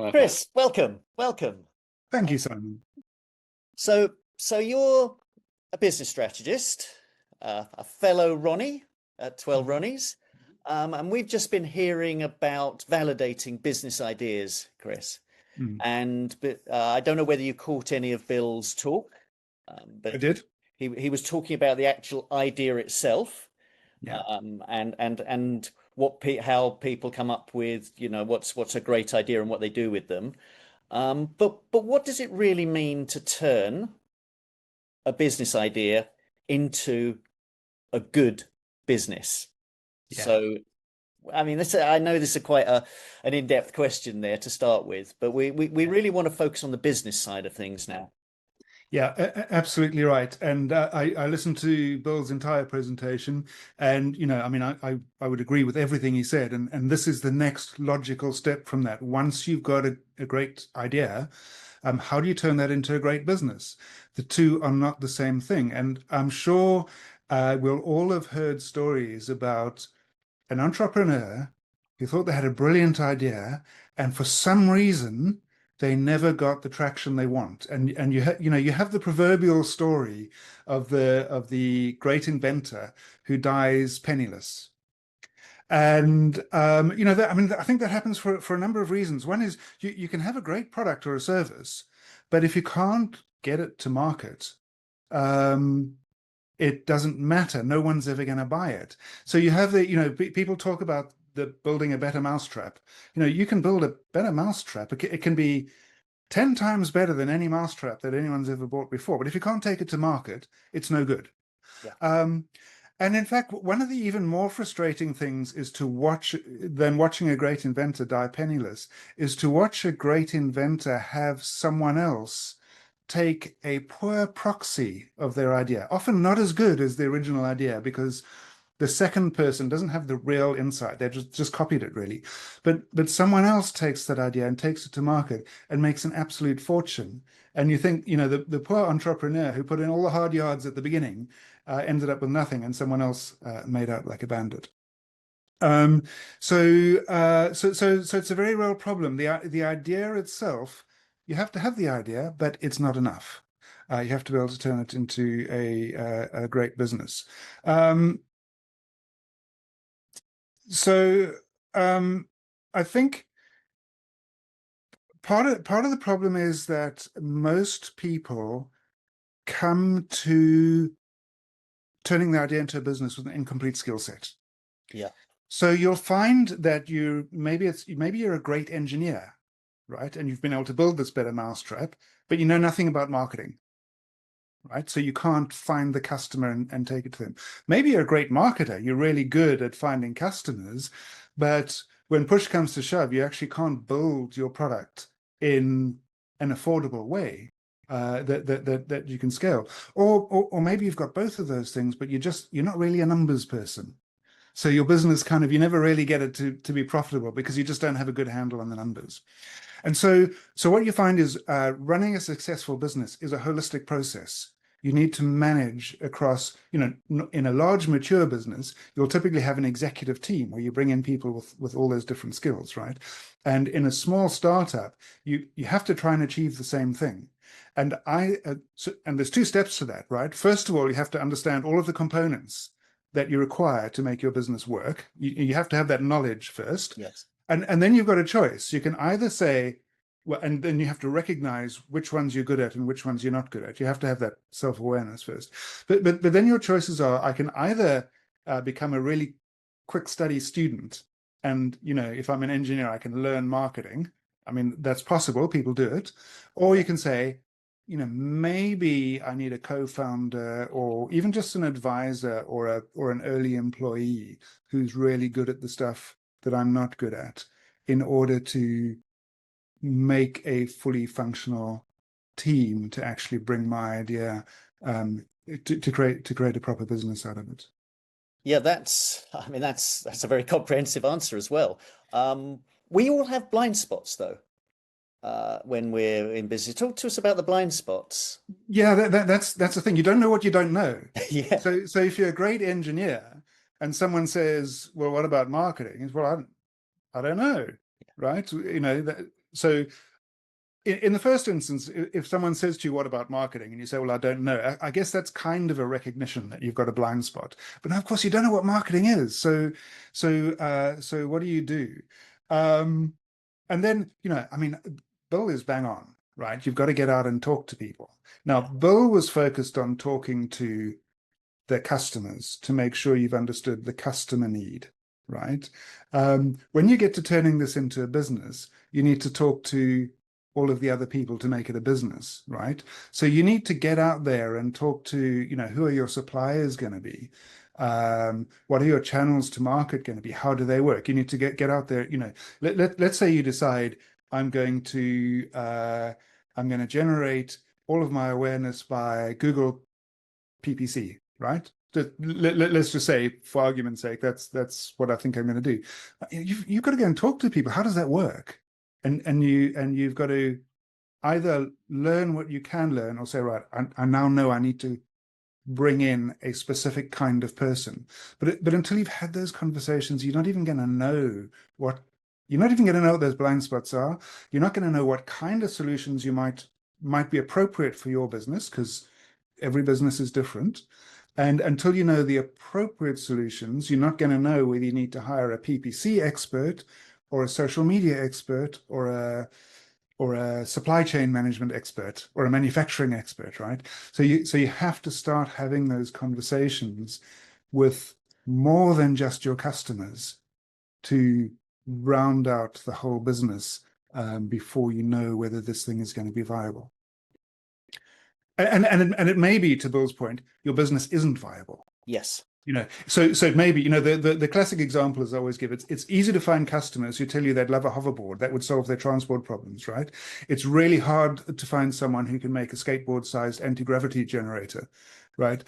Chris, welcome. Thank Uh, you, Simon. so you're a business strategist, a fellow Ronnie at 12 Mhm. Ronnies, and we've just been hearing about validating business ideas, Chris. Mm. I don't know whether you caught any of Bill's talk, I but did. he was talking about the actual idea itself, Yeah. and how people come up with, what's a great idea and what they do with them. But what does it really mean to turn a business idea into a good business? Yeah. So, I mean, I know this is quite an in-depth question there to start with, but we really want to focus on the business side of things now. Yeah, absolutely right. And I listened to Bill's entire presentation, and I mean, I would agree with everything he said. And this is the next logical step from that. Once you've got a great idea, how do you turn that into a great business? The two are not the same thing. And I'm sure we'll all have heard stories about an entrepreneur who thought they had a brilliant idea, and for some reason they never got the traction they want. And you have the proverbial story of the great inventor who dies penniless. And I mean, I think that happens for a number of reasons. One is you can have a great product or a service, but if you can't get it to market, um, it doesn't matter. No one's ever going to buy it. So you have people talk about the building a better mousetrap. You can build a better mousetrap. It can be 10 times better than any mousetrap that anyone's ever bought before. But if you can't take it to market, it's no good. Yeah. Um, and in fact, one of the even more frustrating things is to watch than watching a great inventor die penniless, is to watch a great inventor have someone else take a poor proxy of their idea, often not as good as the original idea, because the second person doesn't have the real insight. They've just copied it, really. But someone else takes that idea and takes it to market and makes an absolute fortune. And you think, the poor entrepreneur who put in all the hard yards at the beginning ended up with nothing, and someone else made out like a bandit. Um, so it's a very real problem. The idea itself, you have to have the idea, but it's not enough. You have to be able to turn it into a great business. Um, so I think part of the problem is that most people come to turning the idea into a business with an incomplete skill set. Yeah. So you'll find that maybe you're a great engineer, right? And you've been able to build this better mousetrap, but you know nothing about marketing, right? So you can't find the customer and take it to them. Maybe you're a great marketer. You're really good at finding customers, but when push comes to shove, you actually can't build your product in an affordable way that you can scale. Or maybe you've got both of those things, but you're not really a numbers person. So your business you never really get it to be profitable because you just don't have a good handle on the numbers. And so what you find is running a successful business is a holistic process. You need to manage across, in a large mature business, you'll typically have an executive team where you bring in people with all those different skills, right? And in a small startup, you have to try and achieve the same thing. And there's two steps to that, right? First of all, you have to understand all of the components that you require to make your business work. You have to have that knowledge first. Yes. And then you've got a choice. You can either say, well, and then you have to recognize which ones you're good at and which ones you're not good at. You have to have that self-awareness first. But then your choices are, I can either become a really quick study student, and if I'm an engineer, I can learn marketing. I mean, that's possible. People do it. Or you can say, maybe I need a co-founder or even just an advisor or an early employee who's really good at the stuff that I'm not good at in order to make a fully functional team to actually bring my idea to create a proper business out of it. Yeah, I mean, that's a very comprehensive answer as well. We all have blind spots though, when we're in business. Talk to us about the blind spots. Yeah, that's the thing. You don't know what you don't know. Yeah. So if you're a great engineer and someone says, "Well, what about marketing?" It's, well, I don't know, right? So in the first instance, if someone says to you, "What about marketing?" and you say, "Well, I don't know," I guess that's kind of a recognition that you've got a blind spot. But now, of course, you don't know what marketing is. So what do you do? Um, and then, I mean, Bill is bang on, right? You've got to get out and talk to people. Now, Yeah. Bill was focused on talking to their customers to make sure you've understood the customer need, right? When you get to turning this into a business, you need to talk to all of the other people to make it a business, right? So you need to get out there and talk to, who are your suppliers going to be? What are your channels to market going to be? How do they work? You need to get out there, let's say you decide I'm going to generate all of my awareness by Google PPC, right? Let's just say, for argument's sake, that's what I think I'm going to do. You've got to go and talk to people. How does that work? And you've got to either learn what you can learn, or say, right, I now know I need to bring in a specific kind of person. But until you've had those conversations, you're not even going to know what you're not even going to know what those blind spots are. You're not going to know what kind of solutions you might be appropriate for your business, because every business is different. And until you know the appropriate solutions, you're not going to know whether you need to hire a PPC expert or a social media expert or a supply chain management expert or a manufacturing expert, right? So you have to start having those conversations with more than just your customers to round out the whole business, before you know whether this thing is going to be viable. And it may be, to Bill's point, your business isn't viable. Yes. So maybe, the classic example is I always give, it's easy to find customers who tell you they'd love a hoverboard that would solve their transport problems, right? It's really hard to find someone who can make a skateboard-sized anti-gravity generator, right?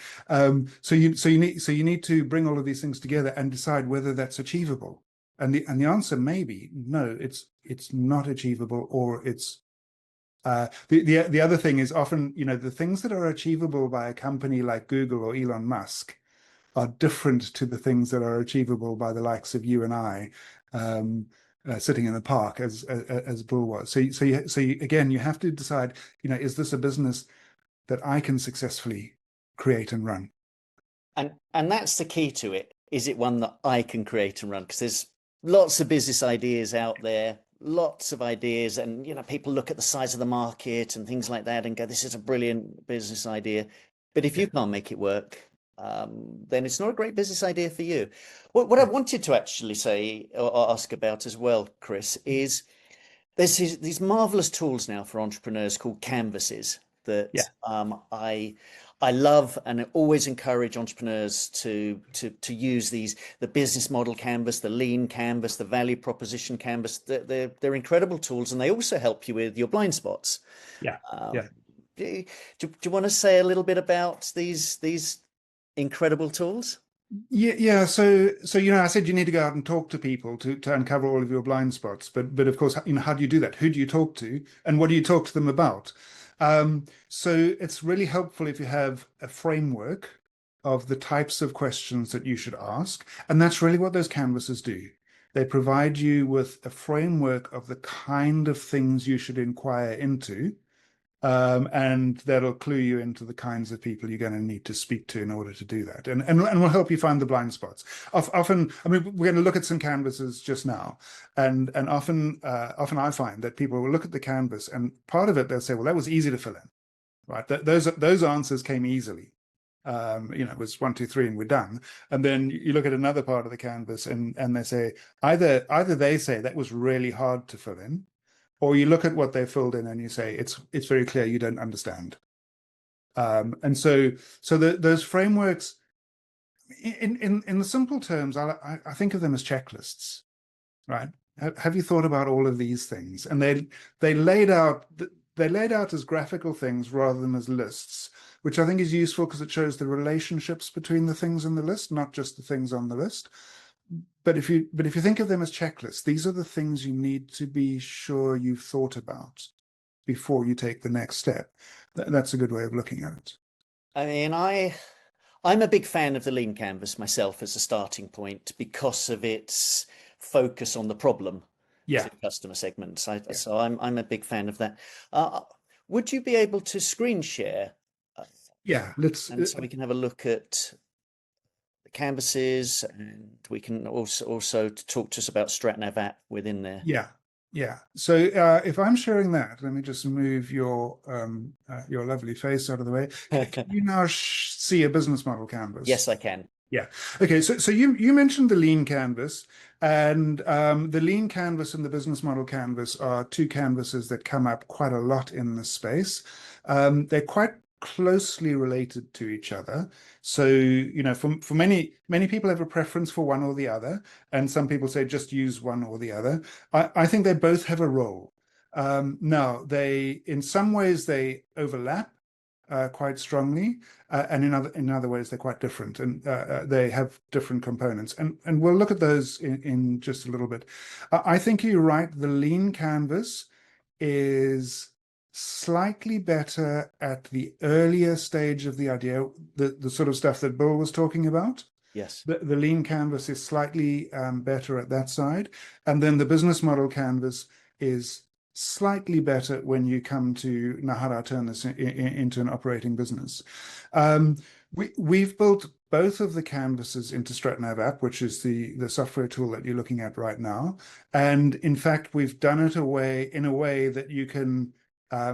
So you need to bring all of these things together and decide whether that's achievable. And the answer may be no, it's not achievable, or it's the other thing is often, the things that are achievable by a company like Google or Elon Musk are different to the things that are achievable by the likes of you and I, sitting in the park, as Bill was. Again, you have to decide, is this a business that I can successfully create and run? And that's the key to it. Is it one that I can create and run? Because there's lots of business ideas out there, lots of ideas, and people look at the size of the market and things like that and go, "This is a brilliant business idea." But if Yeah. you can't make it work, then it's not a great business idea for you. What I wanted to actually say or ask about as well, Chris, is there's these marvelous tools now for entrepreneurs called canvases Yeah. that I love, and I always encourage entrepreneurs to use these: the business model canvas, the lean canvas, the value proposition canvas. They're incredible tools, and they also help you with your blind spots. Yeah. Um, Yeah. do you want to say a little bit about these incredible tools? Yeah, yeah. So I said you need to go out and talk to people to uncover all of your blind spots. But of course, how do you do that? Who do you talk to, and what do you talk to them about? So it's really helpful if you have a framework of the types of questions that you should ask, and that's really what those canvases do. They provide you with a framework of the kind of things you should inquire into, and that'll clue you into the kinds of people you're going to need to speak to in order to do that, and will help you find the blind spots. Often, I mean, we're going to look at some canvases just now, and often I find that people will look at the canvas, and part of it they'll say, "Well, that was easy to fill in, right? Those answers came easily. It was 1, 2, 3, and we're done." And then you look at another part of the canvas, and they say either they say that was really hard to fill in, or you look at what they filled in and you say it's very clear you don't understand. And so those frameworks, in the simple terms, I think of them as checklists, right? Have you thought about all of these things? And they laid out as graphical things rather than as lists, which I think is useful because it shows the relationships between the things in the list, not just the things on the list. But if you think of them as checklists, these are the things you need to be sure you've thought about before you take the next step. That's a good way of looking at it. I mean, I'm a big fan of the lean canvas myself as a starting point because of its focus on the problem. Yeah, through customer segments. yeah, So I'm a big fan of that. Uh, would you be able to screen share, uh, yeah. Let's and so we can have a look at the canvases, and we can also talk to us about StratNav app within there. Yeah, yeah. So if I'm sharing that, let me just move your lovely face out of the way. Can you now sh see a business model canvas? Yes, I can. Yeah. Okay. So you mentioned the lean canvas, and the lean canvas and the business model canvas are two canvases that come up quite a lot in this space. They're quite closely related to each other. So, for many people have a preference for one or the other, and some people say just use one or the other. I think they both have a role. Now, in some ways they overlap quite strongly, and in other ways they're quite different, and they have different components. And we'll look at those in just a little bit. I think you're right. The lean canvas is slightly better at the earlier stage of the idea, the sort of stuff that Bill was talking about. Yes. The lean canvas is slightly better at that side. And then the business model canvas is slightly better when you come to now how do I turn this into an operating business. We've built both of the canvases into StratNav app, which is the software tool that you're looking at right now. And in fact, we've done it in a way that you can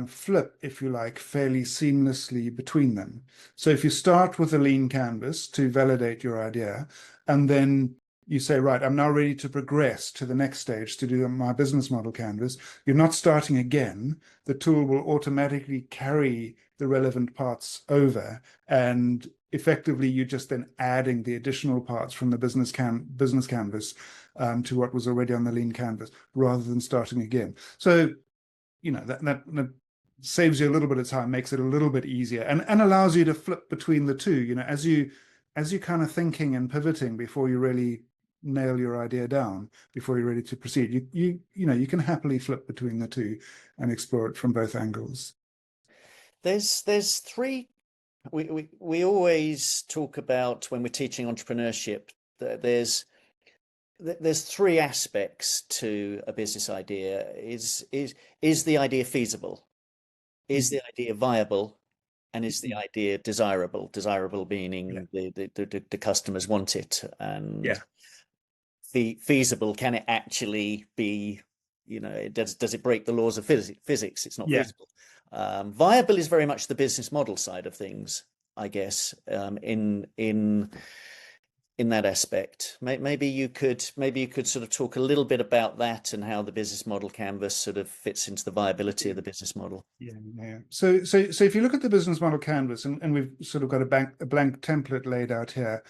flip, if you like, fairly seamlessly between them. So if you start with a lean canvas to validate your idea, and then you say, right, I'm now ready to progress to the next stage to do my business model canvas, you're not starting again. The tool will automatically carry the relevant parts over, and effectively you're just then adding the additional parts from the business canvas to what was already on the lean canvas rather than starting again. So that saves you a little bit of time, makes it a little bit easier, and allows you to flip between the two. As you kind of thinking and pivoting before you really nail your idea down, before you're ready to proceed, you can happily flip between the two and explore it from both angles. There's three. We always talk about when we're teaching entrepreneurship that there's three aspects to a business idea. Is the idea feasible? Is the idea viable? And is the idea desirable? Desirable Yeah, meaning the customers want it, yeah, and feasible, can it actually be, does it break the laws of physics? It's not yeah. feasible. Viable is very much the business model side of things, I guess, in that aspect. Maybe you could sort of talk a little bit about that and how the business model canvas sort of fits into the viability of the business model. Yeah, yeah. So if you look at the business model canvas, and we've sort of got a blank template laid out here,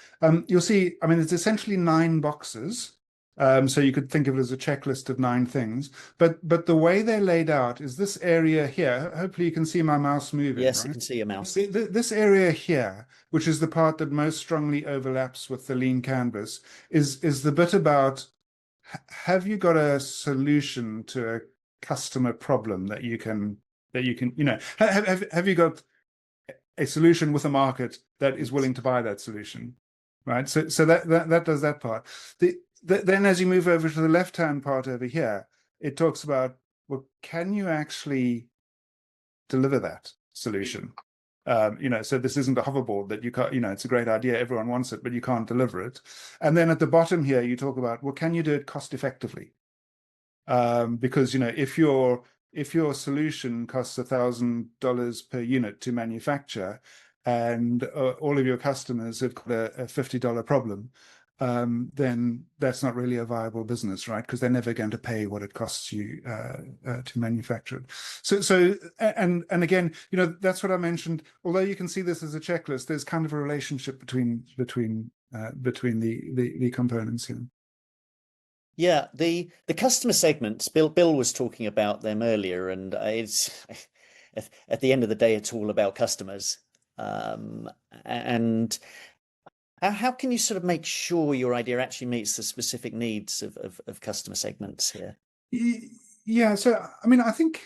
you'll see, I mean, it's essentially 9 boxes. So you could think of it as a checklist of 9 things. But the way they're laid out is this area here. Hopefully you can see my mouse moving, Yes, I right? can see a mouse. This area here, which is the part that most strongly overlaps with the lean canvas, is the bit about have you got a solution to a customer problem that you can have you got a solution with a market that is Yes. willing to buy that solution, right? So that does that part. Then as you move over to the left hand part over here, it talks about, well, can you actually deliver that solution? So this isn't a hoverboard that you can't, it's a great idea, everyone wants it, but you can't deliver it. And then at the bottom here, you talk about, well, can you do it cost effectively? Because if your solution costs $1,000 per unit to manufacture, and all of your customers have got a $50 problem, then that's not really a viable business, right? Because they're never going to pay what it costs you to manufacture it. And again, that's what I mentioned. Although you can see this as a checklist, there's kind of a relationship between the components here. Yeah, the customer segments, Bill was talking about them earlier, and it's at the end of the day, it's all about customers. And how can you sort of make sure your idea actually meets the specific needs of customer segments here? Yeah, so I think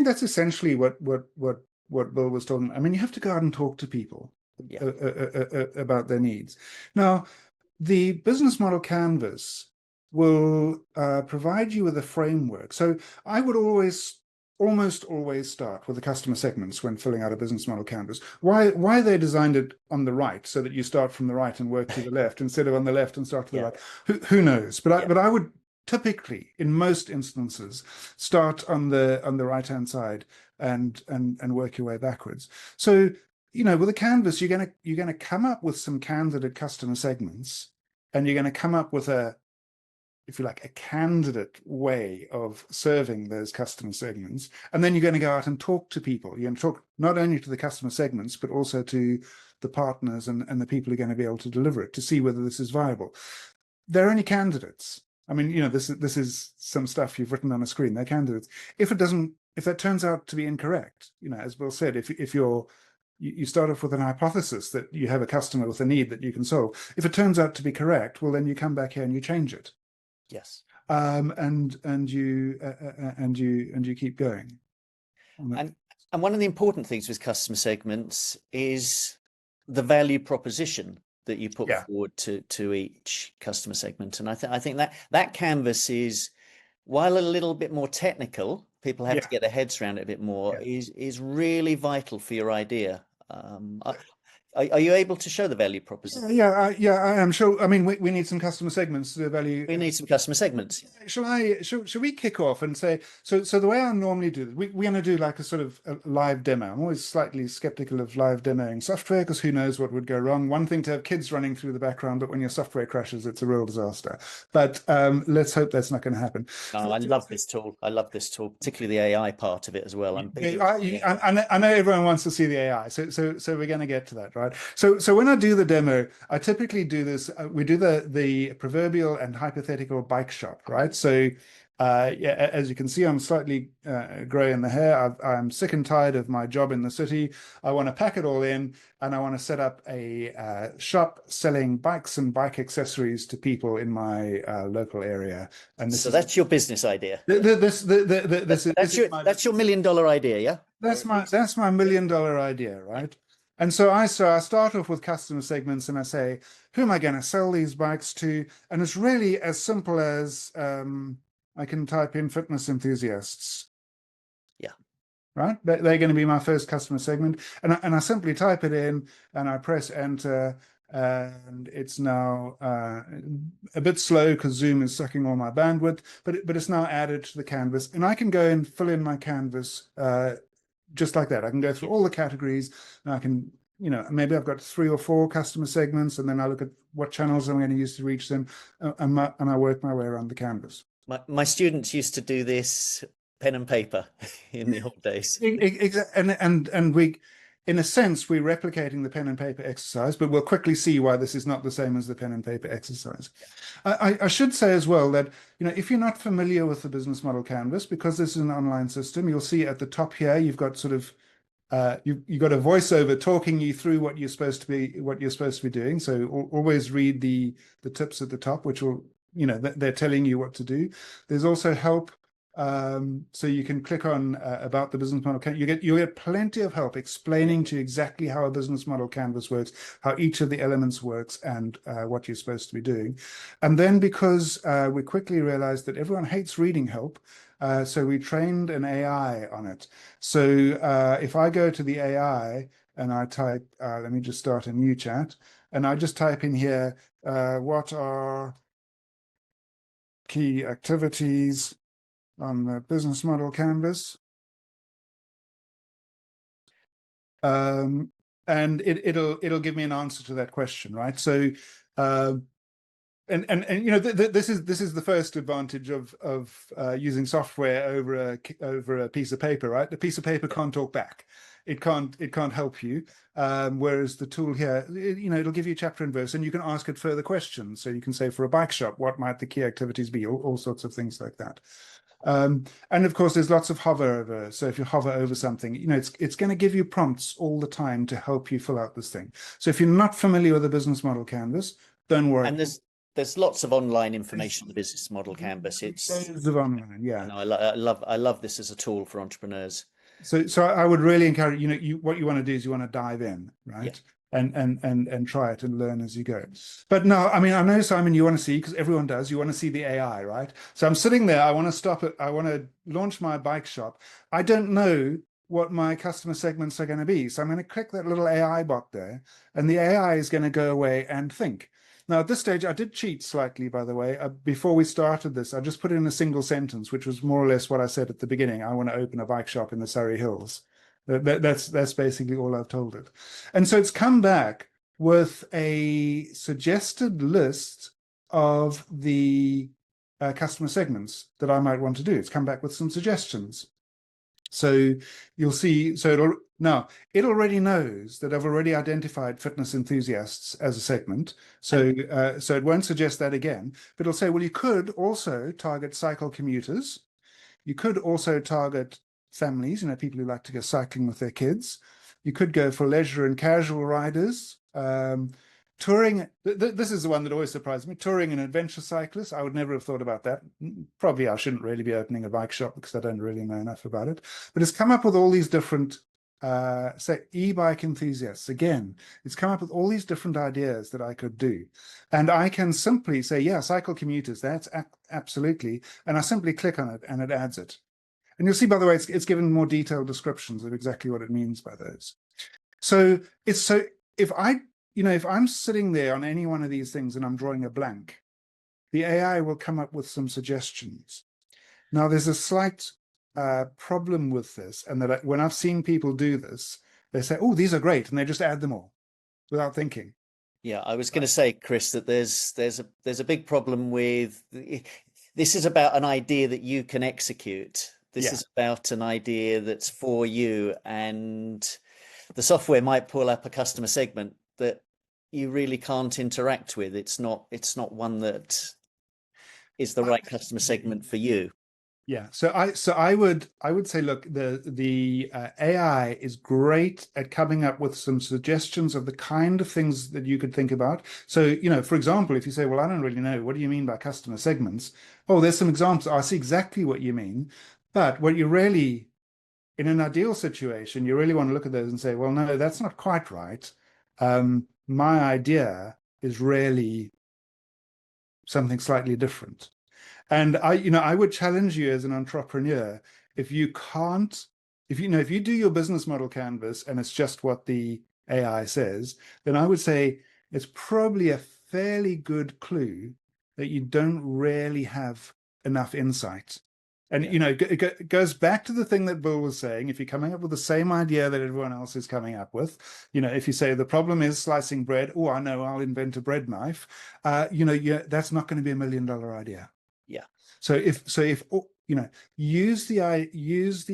that's essentially what Bill was talking. I mean, you have to go out and talk to people Yeah. about their needs. Now, the business model canvas will provide you with a framework. So I would almost always start with the customer segments when filling out a business model canvas. Why they designed it on the right so that you start from the right and work to the left instead of on the left and start to the Yeah, right? Who knows? yeah. But I would typically, in most instances, start on the right-hand side and work your way backwards. So, with a canvas, you're gonna come up with some candidate customer segments, and you're going to come up with a, if you like, a candidate way of serving those customer segments. And then you're going to go out and talk to people. You're going to talk not only to the customer segments, but also to the partners and the people who are going to be able to deliver it to see whether this is viable. They're only candidates. I mean, this is some stuff you've written on a screen. They're candidates. If that turns out to be incorrect, as Bill said, if you start off with an hypothesis that you have a customer with a need that you can solve. If it turns out to be correct, well, then you come back here and you change it. Yes. And you keep going. And one of the important things with customer segments is the value proposition that you put Yeah, forward to each customer segment. And I think that canvas is, while a little bit more technical, people have to yeah, get their heads around it a bit more, yeah. is really vital for your idea. Are you able to show the value proposition? Yeah, I am sure. I mean, we need some customer segments to value. We need some customer segments. Shall we kick off and say, so the way I normally do this, we're going to do like a sort of a live demo. I'm always slightly skeptical of live demoing software because who knows what would go wrong. One thing to have kids running through the background, but when your software crashes, it's a real disaster. But let's hope that's not going to happen. No, I love this tool. I love this tool, particularly the AI part of it as well. I'm big. I know everyone wants to see the AI, so we're going to get to that, right? So when I do the demo, I typically do this. We do the proverbial and hypothetical bike shop, right? So yeah, as you can see, I'm slightly grey in the hair. I'm sick and tired of my job in the city. I want to pack it all in, and I want to set up a shop selling bikes and bike accessories to people in my local area. And this So is that's your business idea. my That's your $1 million idea, yeah? that's my $1 million idea, Yeah. right? And so I start off with customer segments and I say, who am I going to sell these bikes to? And it's really as simple as I can type in fitness enthusiasts, Yeah. right? They're going to be my first customer segment. And I simply type it in and I press enter. And it's now a bit slow because Zoom is sucking all my bandwidth, but it's now added to the canvas. And I can go and fill in my canvas just like that. I can go through all the categories and I can, maybe I've got 3 or 4 customer segments, and then I look at what channels I'm going to use to reach them, and I work my way around the canvas. My students used to do this pen and paper in the old days. And we, in a sense, we're replicating the pen and paper exercise, but we'll quickly see why this is not the same as the pen and paper exercise. I should say as well that, if you're not familiar with the business model canvas, because this is an online system, you'll see at the top here, you've got sort of you've got a voiceover talking you through what you're supposed to be doing. So always read the tips at the top, which will, they're telling you what to do. There's also help. So you can click on about the business model. You'll get plenty of help explaining to you exactly how a business model canvas works, how each of the elements works, and what you're supposed to be doing. And then because we quickly realized that everyone hates reading help, so we trained an AI on it. So if I go to the AI and I type, let me just start a new chat, and I just type in here, what are key activities on the business model canvas. And it'll give me an answer to that question, right? So this is the first advantage of using software over a piece of paper, right? The piece of paper can't talk back. It can't help you. Whereas the tool here, it'll give you chapter and verse, and you can ask it further questions. So you can say, for a bike shop, what might the key activities be? All sorts of things like that. And of course, there's lots of hover over. So if you hover over something, it's going to give you prompts all the time to help you fill out this thing. So if you're not familiar with the business model canvas, don't worry. And there's lots of online information on the business model canvas. It's loads of online, yeah. I love this as a tool for entrepreneurs. So I would really encourage, what you want to do is you want to dive in, right? and try it and learn as you go. But no, I mean, I know, Simon, you want to see, because everyone does, you want to see the AI, right? So I'm sitting there, I want to stop it, I want to launch my bike shop. I don't know what my customer segments are going to be. So I'm going to click that little AI bot there, and the AI is going to go away and think. Now, at this stage, I did cheat slightly, by the way. Before we started this, I just put in a single sentence, which was more or less what I said at the beginning. I want to open a bike shop in the Surrey Hills. That's basically all I've told it. And so it's come back with a suggested list of the customer segments that I might want to do. It's come back with some suggestions. So you'll see, so it already knows that I've already identified fitness enthusiasts as a segment. So so it won't suggest that again, but it'll say, well, you could also target cycle commuters. You could also target families, people who like to go cycling with their kids. You could go for leisure and casual riders. Touring, this is the one that always surprised me, touring and adventure cyclists. I would never have thought about that. Probably I shouldn't really be opening a bike shop because I don't really know enough about it. But it's come up with all these different, say, e-bike enthusiasts. Again, it's come up with all these different ideas that I could do. And I can simply say, yeah, cycle commuters, that's absolutely. And I simply click on it and it adds it. And you'll see, by the way, it's given more detailed descriptions of exactly what it means by those. So if if I'm sitting there on any one of these things and I'm drawing a blank, the AI will come up with some suggestions. Now, there's a slight problem with this, and that when I've seen people do this, they say, "Oh, these are great," and they just add them all without thinking. Yeah, I was going to say, Chris, that there's a big problem with this is about an idea that you can execute. This Yeah. is about an idea that's for you, and the software might pull up a customer segment that you really can't interact with. It's not one that is the right customer segment for you. Yeah, so I would say, look, the AI is great at coming up with some suggestions of the kind of things that you could think about. So, for example, if you say, well, I don't really know, what do you mean by customer segments? Oh, there's some examples. I see exactly what you mean. But what you really, in an ideal situation, you really want to look at those and say, well, no, that's not quite right. My idea is really something slightly different. And I would challenge you as an entrepreneur, if you can't, if you do your business model canvas and it's just what the AI says, then I would say it's probably a fairly good clue that you don't really have enough insight. And Yeah. it goes back to the thing that Bill was saying. If you're coming up with the same idea that everyone else is coming up with, if you say the problem is slicing bread, oh, I know, I'll invent a bread knife. That's not going to be $1 million idea. Yeah. So if use the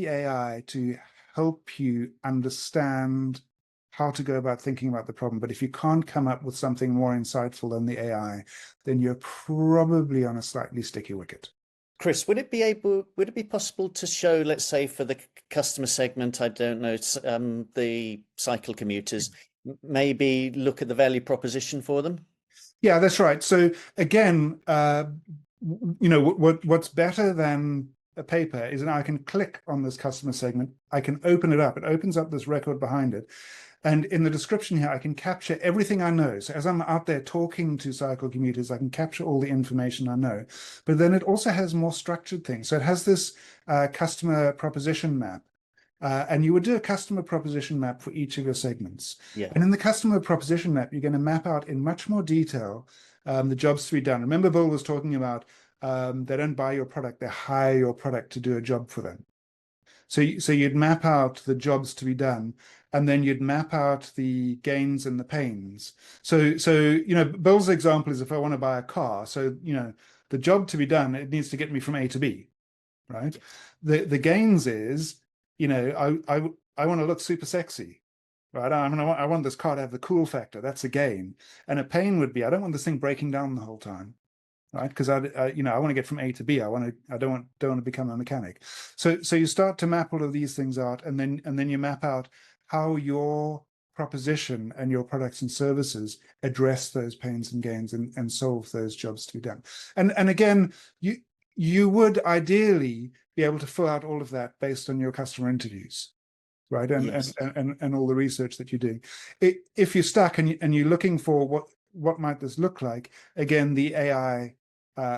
AI to help you understand how to go about thinking about the problem. But if you can't come up with something more insightful than the AI, then you're probably on a slightly sticky wicket. Chris, would it be possible to show, let's say, for the customer segment, I don't know, the cycle commuters, maybe look at the value proposition for them? Yeah, that's right. So again, what's better than a paper is that I can click on this customer segment. I can open it up. It opens up this record behind it. And in the description here, I can capture everything I know. So as I'm out there talking to cycle commuters, I can capture all the information I know. But then it also has more structured things. So it has this customer proposition map. And you would do a customer proposition map for each of your segments. Yeah. And in the customer proposition map, you're going to map out in much more detail the jobs to be done. Remember, Bill was talking about they don't buy your product, they hire your product to do a job for them. So you'd map out the jobs to be done, and then you'd map out the gains and the pains. So Bill's example is if I want to buy a car, so the job to be done, it needs to get me from A to B, right? The gains is, I want to look super sexy, right? I want this car to have the cool factor. That's a gain. And a pain would be, I don't want this thing breaking down the whole time, right? Because I want to get from A to B. I don't want to become a mechanic. So you start to map all of these things out, and then you map out how your proposition and your products and services address those pains and gains and solve those jobs to be done. And again, you would ideally be able to fill out all of that based on your customer interviews. right? Yes. And all the research that you're doing. If you're stuck and you're looking for what might this look like, again, the AI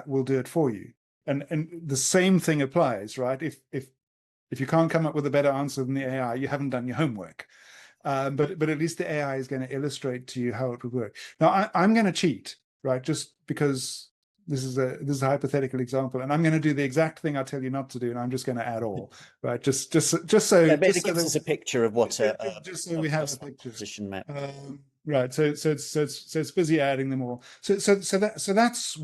will do it for you. And the same thing applies, right? If you can't come up with a better answer than the AI, you haven't done your homework. But at least the AI is going to illustrate to you how it would work. Now I'm going to cheat, right? Just because this is a hypothetical example, and I'm going to do the exact thing I tell you not to do, and I'm just going to add all, right? Yeah, but it gives us a picture of what just so a we have a customer picture. proposition map. Right. So it's busy adding them all. That's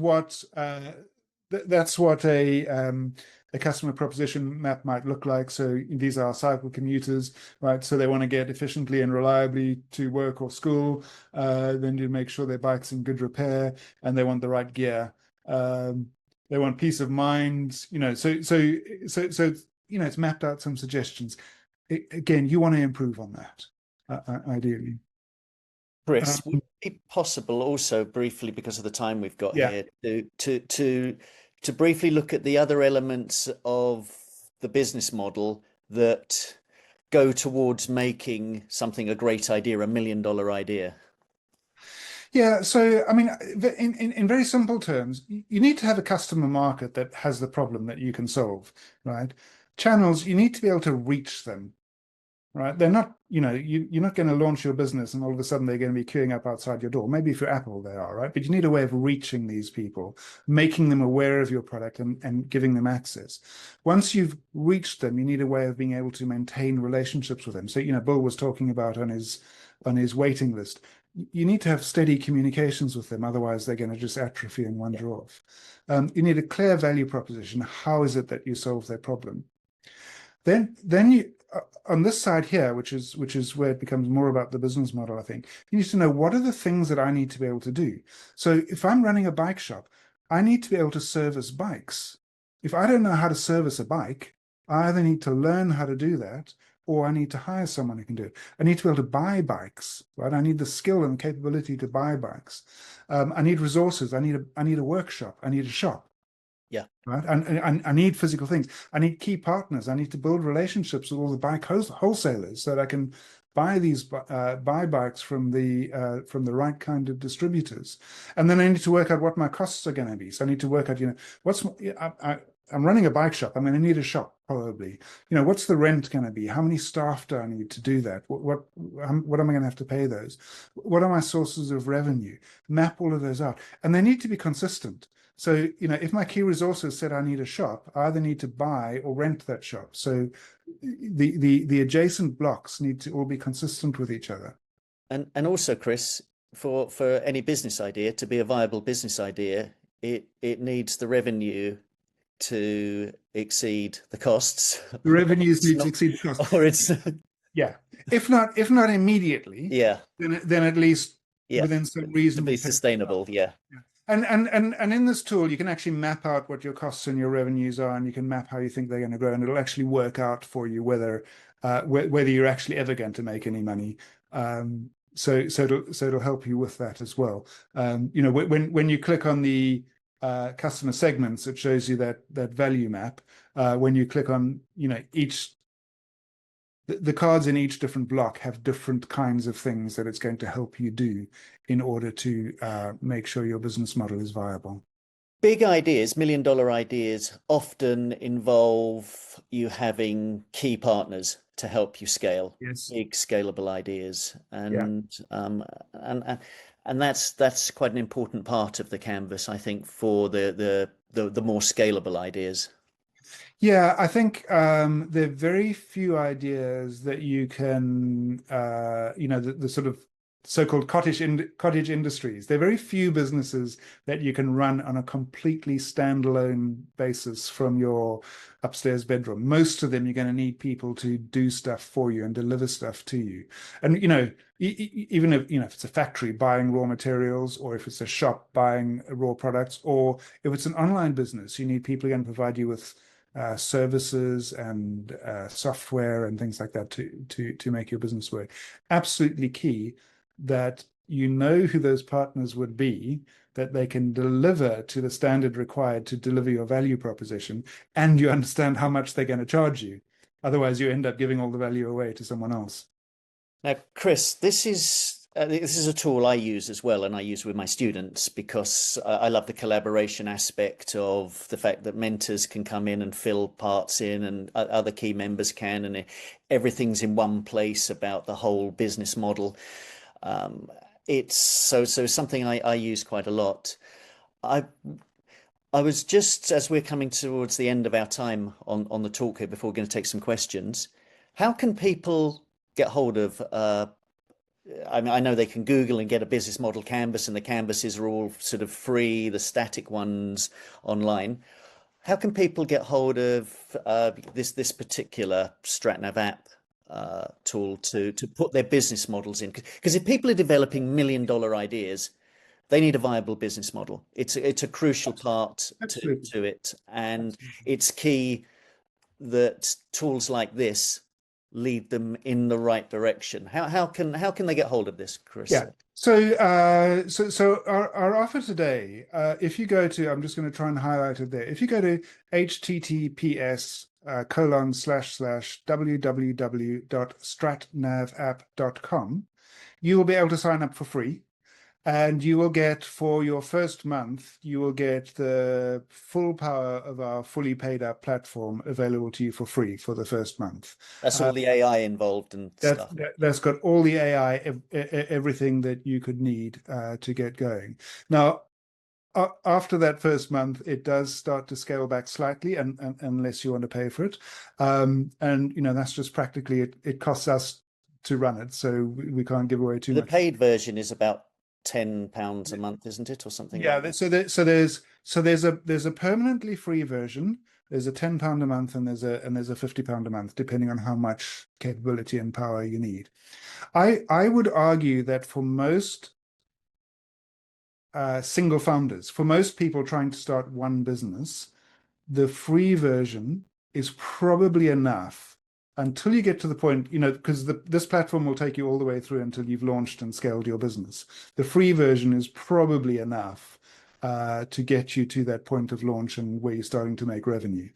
what a customer proposition map might look like. So these are cycle commuters, right? So they want to get efficiently and reliably to work or school. Then you make sure their bike's in good repair and they want the right gear. They want peace of mind. It's mapped out some suggestions. Again, you want to improve on that, ideally. Chris, would Um, it be possible also briefly, because of the time we've got yeah. here, to briefly look at the other elements of the business model that go towards making something a great idea, $1 million idea? Yeah, so I mean, in very simple terms, you need to have a customer market that has the problem that you can solve, right? Channels, you need to be able to reach them, right? They're not, you're not going to launch your business and all of a sudden they're going to be queuing up outside your door. Maybe for Apple they are, right? But you need a way of reaching these people, making them aware of your product and giving them access. Once you've reached them, you need a way of being able to maintain relationships with them. So, Bill was talking about on his waiting list. You need to have steady communications with them, otherwise they're going to just atrophy and Yeah. wander off. You need a clear value proposition. How is it that you solve their problem? Then you on this side here, which is where it becomes more about the business model, I think, you need to know what are the things that I need to be able to do. So if I'm running a bike shop, I need to be able to service bikes. If I don't know how to service a bike, I either need to learn how to do that or I need to hire someone who can do it. I need to be able to buy bikes, right? I need the skill and capability to buy bikes. I need resources. I need a workshop. I need a shop. Yeah. Right. And I need physical things. I need key partners. I need to build relationships with all the bike wholesalers so that I can buy these buy bikes from the right kind of distributors. And then I need to work out what my costs are going to be. So I need to work out, what's I'm running a bike shop. I'm going to need a shop probably. What's the rent going to be? How many staff do I need to do that? What am I going to have to pay those? What are my sources of revenue? Map all of those out, and they need to be consistent. So, if my key resources said I need a shop, I either need to buy or rent that shop. So the adjacent blocks need to all be consistent with each other. And also, Chris, for any business idea to be a viable business idea, it needs the revenue to exceed the costs, The revenues it's need to not, exceed the cost. or it's Yeah. If not immediately, yeah, then at least yeah, within some to be reasonable period of time. sustainable. Yeah, Yeah. And in this tool, you can actually map out what your costs and your revenues are, and you can map how you think they're going to grow, and it'll actually work out for you whether you're actually ever going to make any money. So it'll help you with that as well. When you click on the customer segments, it shows you that value map. When you click on each the cards in each different block have different kinds of things that it's going to help you do in order to make sure your business model is viable. big ideas, $1 million ideas often involve you having key partners to help you scale Yes. big scalable ideas, Yeah. and that's quite an important part of the canvas, I think, for the more scalable ideas. Yeah, I think there are very few ideas that you can, the sort of so-called cottage industries. There are very few businesses that you can run on a completely standalone basis from your upstairs bedroom. Most of them, you're going to need people to do stuff for you and deliver stuff to you. And even if it's a factory buying raw materials, or if it's a shop buying raw products, or if it's an online business, you need people who are going to provide you with services and software and things like that to make your business work. Absolutely key that you know who those partners would be, that they can deliver to the standard required to deliver your value proposition, and you understand how much they're going to charge you. Otherwise, you end up giving all the value away to someone else. Now, Chris, this is a tool I use as well, and I use with my students because I love the collaboration aspect of the fact that mentors can come in and fill parts in, and other key members can, and everything's in one place about the whole business model. Um, it's so something I use quite a lot. I I was just as we're coming towards the end of our time on the talk here before we're going to take some questions. How can people get hold of I mean, I know they can Google and get a business model canvas, and the canvases are all sort of free, the static ones online. How can people get hold of this particular StratNav app tool to put their business models in? Because if people are developing million-dollar ideas, they need a viable business model. It's a crucial part Absolutely. to it, and Absolutely. it's key that tools like this lead them in the right direction. How can they get hold of this, Chris? Yeah. So our offer today, if you go to, I'm just going to try and highlight it there. If you go to https colon slash slash www.stratnavapp.com, you will be able to sign up for free. And you will get, for your first month, you will get the full power of our fully paid up platform available to you for free for the first month. That's all the AI involved and stuff. That's got all the AI, everything that you could need to get going. Now, after that first month, it does start to scale back slightly, and unless you want to pay for it. And that's just practically it costs us to run it, so we can't give away too The much. paid version is about £10 a month, isn't it, or something like Yeah, that? there's a permanently free version. There's a £10 a month, and there's a £50 a month, depending on how much capability and power you need. I would argue that for most single founders, for most people trying to start one business, the free version is probably enough until you get to the point, because this platform will take you all the way through until you've launched and scaled your business. The free version is probably enough to get you to that point of launch and where you're starting to make revenue.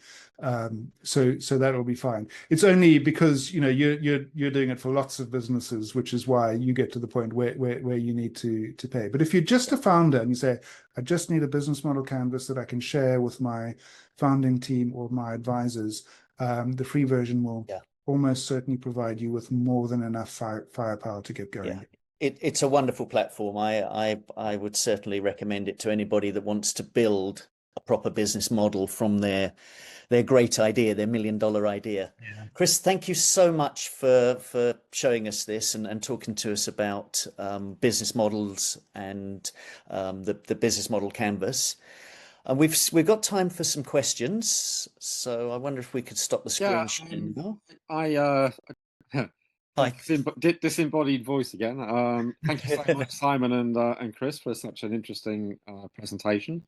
So that'll be fine. It's only because you're doing it for lots of businesses, which is why you get to the point where you need to pay. But if you're just a founder and you say, I just need a business model canvas that I can share with my founding team or my advisors, the free version will Yeah, almost certainly provide you with more than enough firepower to get yeah. going. It's a wonderful platform. I would certainly recommend it to anybody that wants to build a proper business model from their great idea, their million-dollar idea. Yeah. Chris, thank you so much for showing us this and talking to us about business models and the business model canvas. And we've got time for some questions, so I wonder if we could stop the Yeah, screen sharing now. I Hi. disembodied voice again. Thank you so much, Simon and Chris, for such an interesting presentation.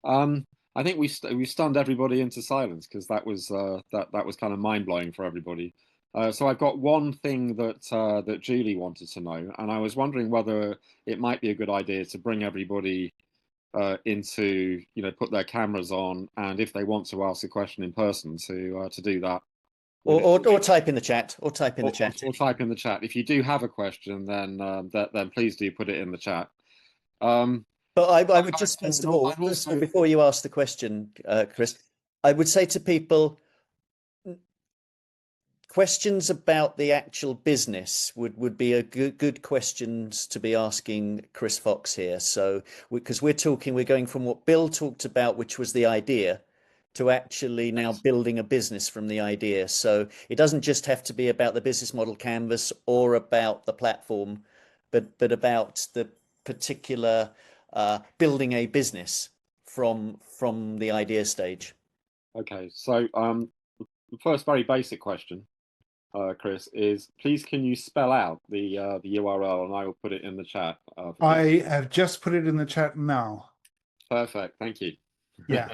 I think we stunned everybody into silence because that was kind of mind blowing for everybody. So I've got one thing that Julie wanted to know, and I was wondering whether it might be a good idea to bring everybody into put their cameras on, and if they want to ask a question in person to do that. Or type in the chat, or type in the chat. Or type in the chat. If you do have a question, then then please do put it in the chat. Um, But I would just first of all, before you ask the question, Chris, I would say to people, questions about the actual business would be a good questions to be asking Chris Fox here. So because we're going from what Bill talked about, which was the idea, to actually now building a business from the idea. So it doesn't just have to be about the business model canvas or about the platform, but about the particular building a business from the idea stage. okay, so the first very basic question, Chris, is please can you spell out the URL, and I will put it in the chat. I have just put it in the chat now. Perfect, thank you. Yeah.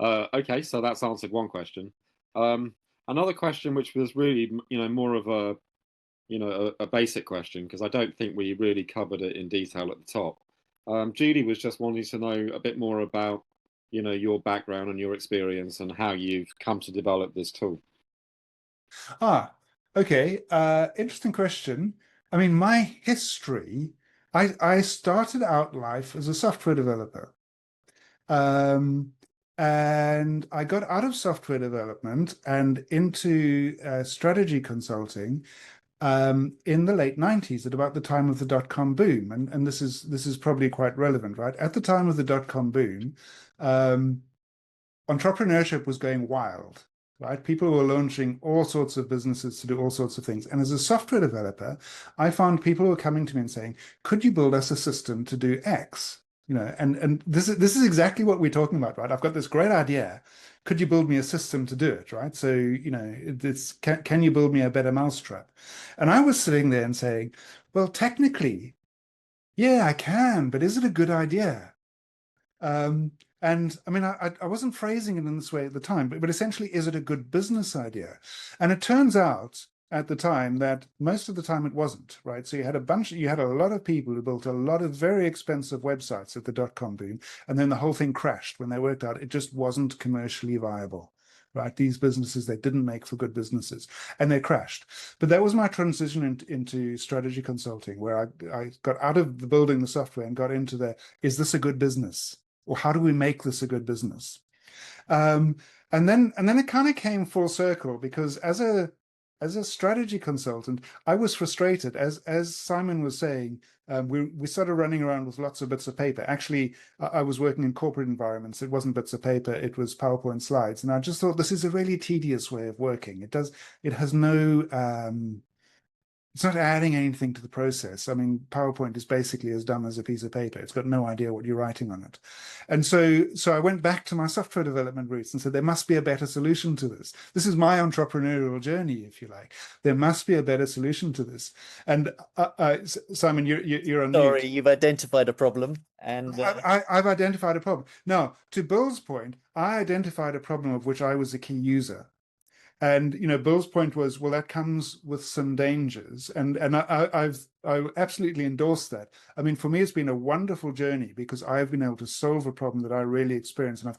Okay, so that's answered one question. Another question, which was really more of a basic question, because I don't think we really covered it in detail at the top. Julie was just wanting to know a bit more about your background and your experience and how you've come to develop this tool. Ah, okay. Interesting question. I mean, my history, I started out life as a software developer. Um, and I got out of software development and into strategy consulting in the late 90s at about the time of the dot-com boom. And this is probably quite relevant, right? At the time of the dot-com boom, um, entrepreneurship was going wild, right? People were launching all sorts of businesses to do all sorts of things. And as a software developer, I found people were coming to me and saying, could you build us a system to do X? And this is exactly what we're talking about, right? I've got this great idea. Could you build me a system to do it, right? So, this can you build me a better mousetrap? And I was sitting there and saying, well, technically, yeah, I can, but is it a good idea? Um, and I mean, I wasn't phrasing it in this way at the time, but essentially, is it a good business idea? And it turns out at the time that most of the time it wasn't, right? So you had a lot of people who built a lot of very expensive websites at the dot-com boom, and then the whole thing crashed when they worked out it just wasn't commercially viable. Right, these businesses they didn't make for good businesses, and they crashed. But that was my transition into strategy consulting, where I got out of the building the software and got into is this a good business? Or how do we make this a good business? Um, and then it kind of came full circle because as a strategy consultant, I was frustrated. As Simon was saying, we started running around with lots of bits of paper. Actually, I was working in corporate environments. It wasn't bits of paper; it was PowerPoint slides. And I just thought this is a really tedious way of working. It has no it's not adding anything to the process. I mean, PowerPoint is basically as dumb as a piece of paper. It's got no idea what you're writing on it. And so I went back to my software development roots and said, there must be a better solution to this. This is my entrepreneurial journey, if you like. There must be a better solution to this. And Simon, you're on mute. Sorry, you've identified a problem, and I've identified a problem. Now, to Bill's point, I identified a problem of which I was a key user. And Bill's point was, well, that comes with some dangers, and I absolutely endorse that. I mean, for me, it's been a wonderful journey because I've been able to solve a problem that I really experienced, and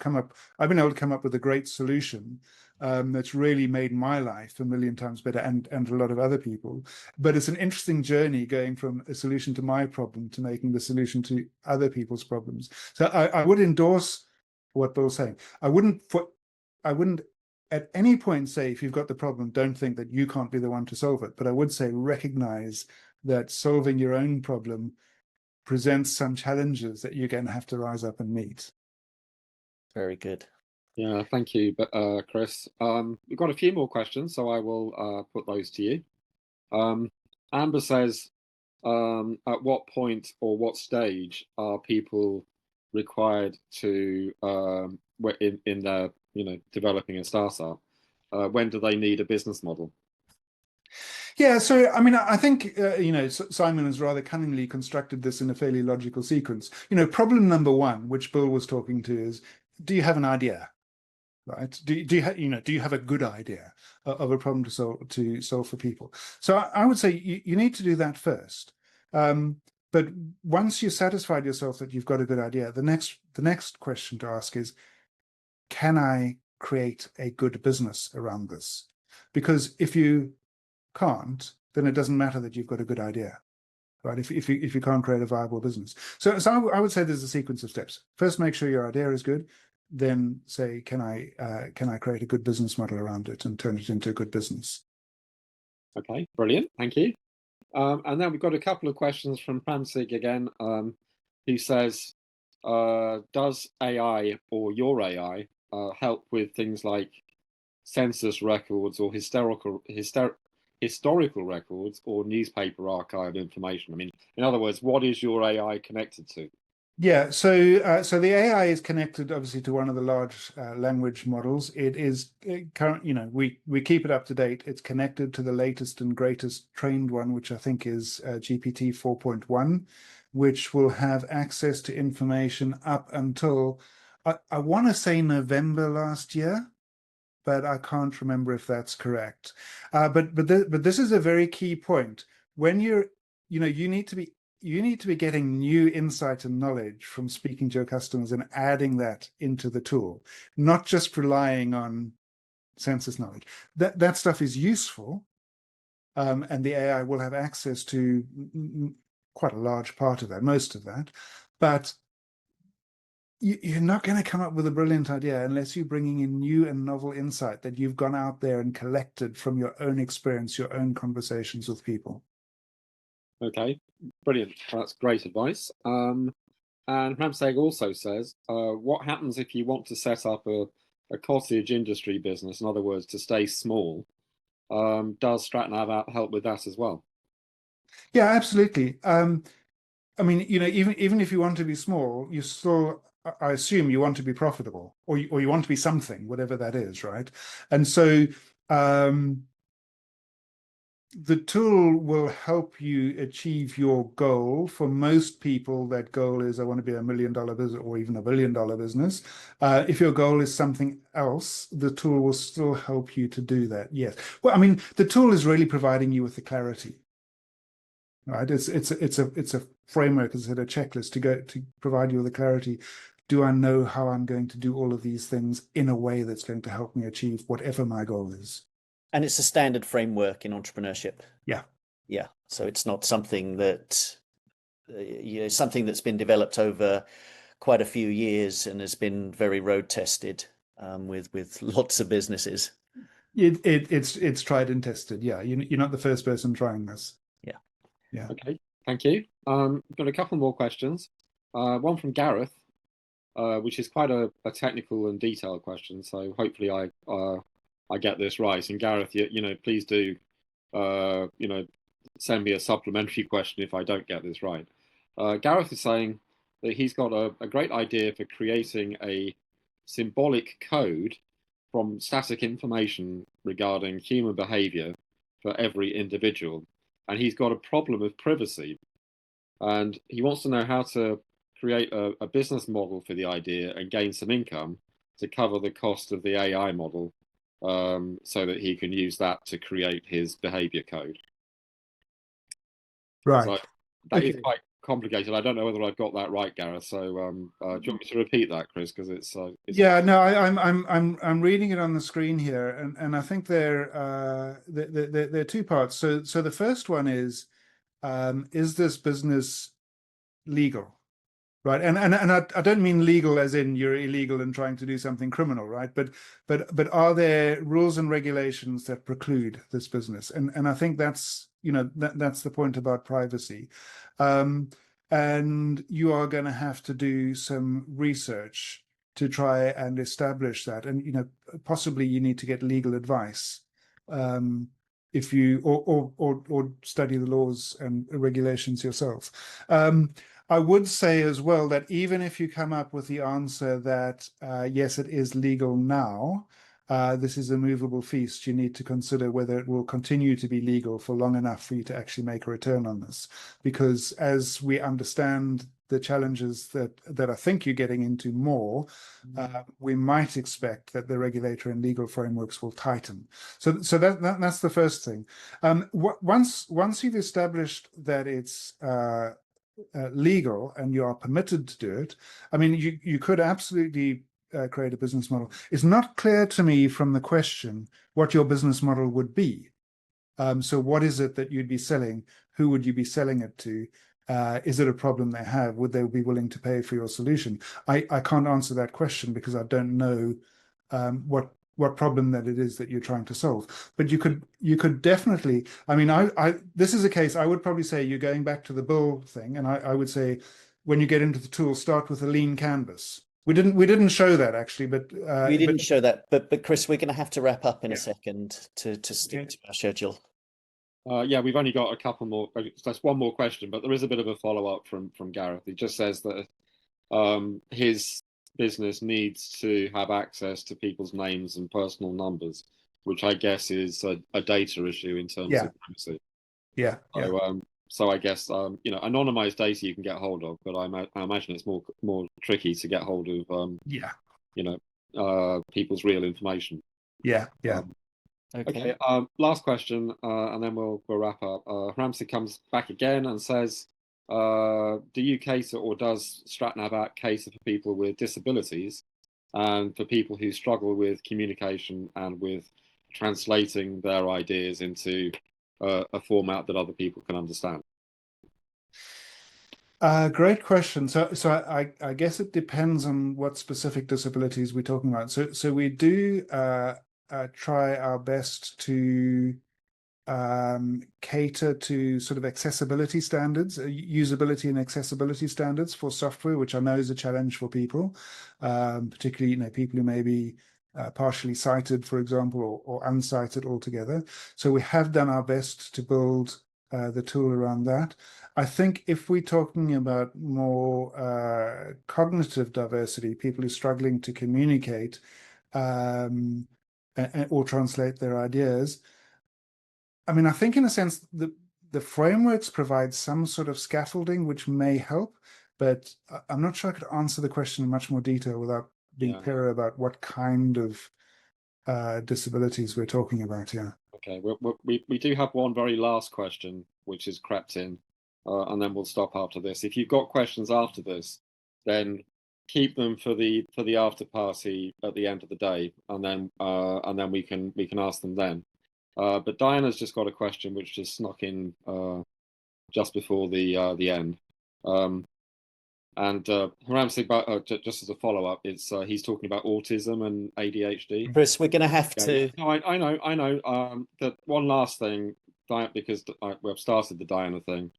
I've been able to come up with a great solution that's really made my life a million times better, and a lot of other people. But it's an interesting journey going from a solution to my problem to making the solution to other people's problems. So I would endorse what Bill's saying. I wouldn't at any point say, if you've got the problem, don't think that you can't be the one to solve it. But I would say recognize that solving your own problem presents some challenges that you're going to have to rise up and meet. very good. Yeah, thank you, Chris. We've got a few more questions, so I will put those to you. Amber says, at what point or what stage are people required to in their developing a startup? When do they need a business model? Yeah, so I mean, I think Simon has rather cunningly constructed this in a fairly logical sequence. Problem number one, which Bill was talking to, is, do you have an idea? Right? Do you have a good idea of a problem to solve for people? So I would say you need to do that first. But once you satisfied yourself that you've got a good idea, the next question to ask is, can I create a good business around this? Because if you can't, then it doesn't matter that you've got a good idea, right? If you can't create a viable business. So I would say there's a sequence of steps. First, make sure your idea is good. Then say, can I create a good business model around it and turn it into a good business? Okay, brilliant. Thank you. And then we've got a couple of questions from Pransig again, who says, does AI or your AI help with things like census records or historical records or newspaper archive information? I mean, in other words, what is your AI connected to? Yeah, so the AI is connected obviously to one of the large language models. It is current, we keep it up to date. It's connected to the latest and greatest trained one, which I think is GPT 4.1, which will have access to information up until I want to say November last year, but I can't remember if that's correct. But this is a very key point. When you need to be getting new insight and knowledge from speaking to your customers and adding that into the tool, not just relying on census knowledge. That stuff is useful, and the AI will have access to quite a large part of that, most of that, but you're not going to come up with a brilliant idea unless you're bringing in new and novel insight that you've gone out there and collected from your own experience, your own conversations with people. Okay, brilliant. That's great advice. And Ramseg also says, what happens if you want to set up a cottage industry business, in other words, to stay small? Does StratNav help with that as well? Yeah, absolutely. I mean, even if you want to be small, you still, I assume you want to be profitable, or you want to be something, whatever that is, right? And so the tool will help you achieve your goal. For most people, that goal is, I want to be $1 million business or even $1 billion business. If your goal is something else, the tool will still help you to do that. Yes. Well, I mean, the tool is really providing you with the clarity. Right, it's a framework, as I said, a checklist to provide you with the clarity. Do I know how I'm going to do all of these things in a way that's going to help me achieve whatever my goal is? And it's a standard framework in entrepreneurship. Yeah. Yeah. So it's not something that something that's been developed over quite a few years and has been very road tested with lots of businesses. It's tried and tested. Yeah, you're not the first person trying this. Yeah. Yeah. Okay, thank you. Got a couple more questions. One from Gareth, which is quite a technical and detailed question. So hopefully I get this right. And Gareth, please do send me a supplementary question if I don't get this right. Gareth is saying that he's got a great idea for creating a symbolic code from static information regarding human behavior for every individual. And he's got a problem with privacy. And he wants to know how to create a business model for the idea and gain some income to cover the cost of the AI model, so that he can use that to create his behavior code. Right. So that is quite complicated. I don't know whether I've got that right, Gareth. So do you want me to repeat that, Chris? Because it's yeah, no, I'm reading it on the screen here, and I think there are two parts. So the first one is this business legal? Right, and I don't mean legal as in you're illegal and trying to do something criminal, right? But are there rules and regulations that preclude this business? And I think that's that's the point about privacy, and you are going to have to do some research to try and establish that, and possibly you need to get legal advice. If you or study the laws and regulations yourself. I would say as well that even if you come up with the answer that yes, it is legal now, this is a movable feast. You need to consider whether it will continue to be legal for long enough for you to actually make a return on this. Because as we understand the challenges that I think you're getting into more, we might expect that the regulatory and legal frameworks will tighten. So that's the first thing. Once you've established that it's legal and you are permitted to do it, I mean, you could absolutely create a business model. It's not clear to me from the question what your business model would be. So what is it that you'd be selling? Who would you be selling it to? Is it a problem they have? Would they be willing to pay for your solution? I can't answer that question because I don't know what problem that it is that you're trying to solve. But you could definitely, I mean, this is a case I would probably say you're going back to the Bill thing, and I would say when you get into the tool, start with a lean canvas. We didn't show that actually, but we didn't show that. But Chris, we're going to have to wrap up in a second to stick to our schedule. Yeah, we've only got a couple more. That's one more question, but there is a bit of a follow-up from Gareth. He just says that his business needs to have access to people's names and personal numbers, which I guess is a data issue in terms of privacy. Yeah. So I guess anonymized data you can get hold of, but I imagine it's more tricky to get hold of people's real information. Yeah. Okay. Last question, and then we'll wrap up. Ramsey comes back again and says, "Do you cater, or does StratNav cater for people with disabilities? and for people who struggle with communication and with translating their ideas into a format that other people can understand? Great question. So I guess it depends on what specific disabilities we're talking about. So we do try our best to cater to sort of accessibility standards, usability and accessibility standards for software, which I know is a challenge for people, particularly people who may be partially sighted, for example, or unsighted altogether. So we have done our best to build the tool around that. I think if we're talking about more cognitive diversity, people who are struggling to communicate or translate their ideas, I mean, I think in a sense the frameworks provide some sort of scaffolding which may help, but I'm not sure I could answer the question in much more detail without being clearer about what kind of disabilities we're talking about here. Okay, we do have one very last question which has crept in, and then we'll stop after this. If you've got questions after this, then keep them for the after party at the end of the day, and then we can ask them then. But Diana's just got a question which just snuck in just before the end. And Haram, just as a follow-up, it's he's talking about autism and ADHD. Bruce, we're going to have to. No, I know. That one last thing, because we've started the Diana thing.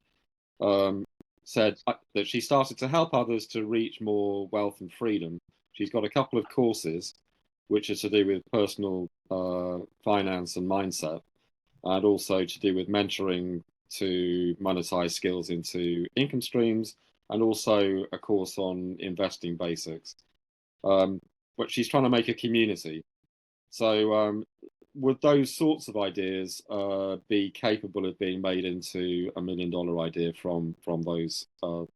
Said that she started to help others to reach more wealth and freedom. She's got a couple of courses which are to do with personal finance and mindset, and also to do with mentoring to monetize skills into income streams, and also a course on investing basics. But she's trying to make a community. So would those sorts of ideas be capable of being made into $1 million idea from those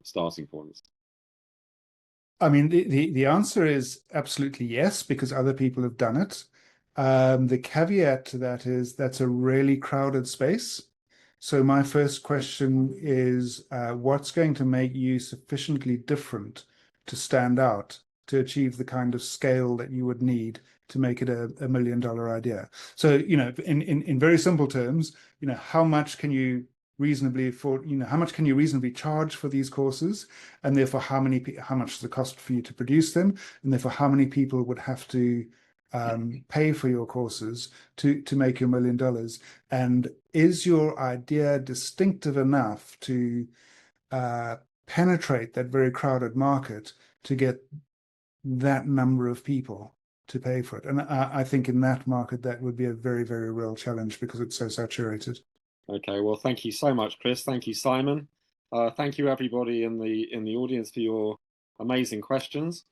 starting points? I mean, the answer is absolutely yes, because other people have done it. The caveat to that is that's a really crowded space. So my first question is, what's going to make you sufficiently different to stand out, to achieve the kind of scale that you would need to make it a $1 million idea? So, in very simple terms, how much can you reasonably afford, how much can you reasonably charge for these courses, and therefore how much does it cost for you to produce them, and therefore how many people would have to pay for your courses to make your $1 million, and is your idea distinctive enough to penetrate that very crowded market to get that number of people to pay for it? And I think in that market that would be a very, very real challenge because it's so saturated. Okay, well, thank you so much, Chris. Thank you, Simon. Thank you, everybody in the audience, for your amazing questions.